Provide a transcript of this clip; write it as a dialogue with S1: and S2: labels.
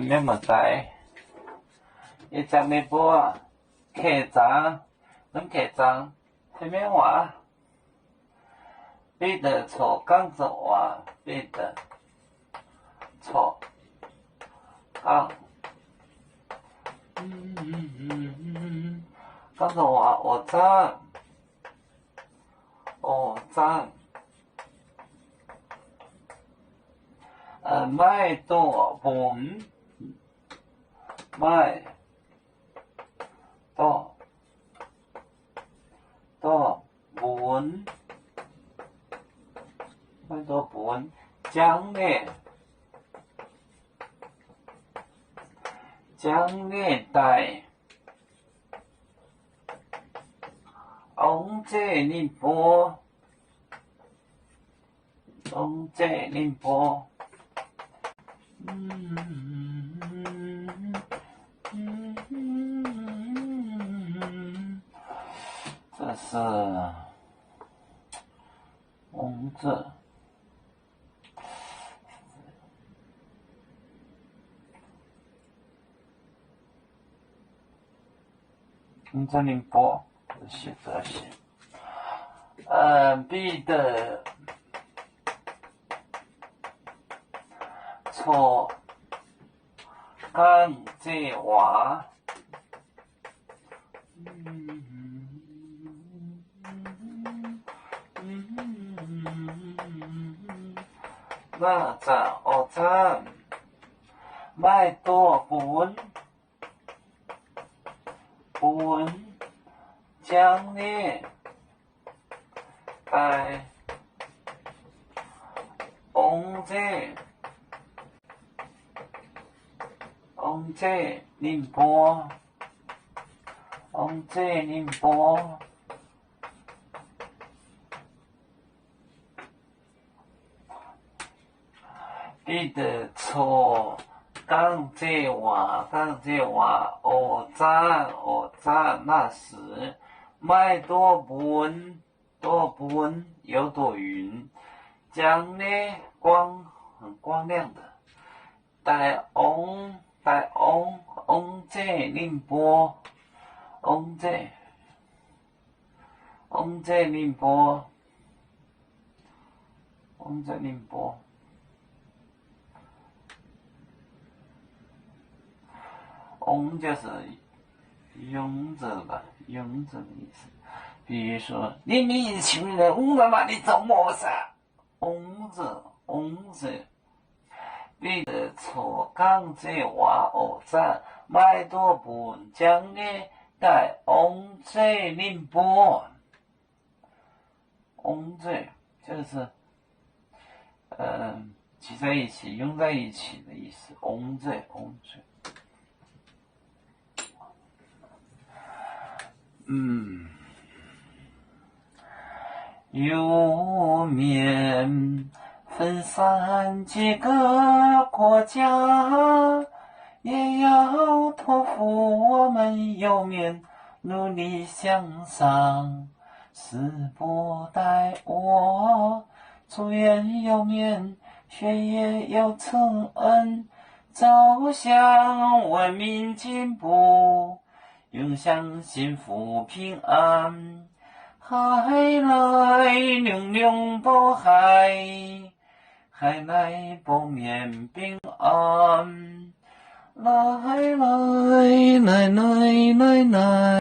S1: 免么知，伊食面包客栈，恁客栈啥物话？彼得错讲做话，彼得错讲，讲做话学长，学长。买多本，买多本，买多本，奖励带，王者宁波，王者宁波。这是王者，王者宁波，写这些，彼得错讲这话，那咋学长买多本奖励带王者宁波，王者宁波。彼得错讲这话，学长那时买多本有朵云，将呢很光亮的，带王者宁波，王者宁波，王者宁波。王就是勇者吧，勇者的意思。比如说，你一群人误了嘛，你做么事？王者，彼得错讲这话学长买多本奖励带王者宁波，王者就是挤在一起、拥在一起的意思。王者。有面分散几个国家，也要托付我们有面努力向上。时不待我，祝愿有面学业有成恩，走向文明进步，永享幸福平安。海来隆隆波海，海来波面平安。来。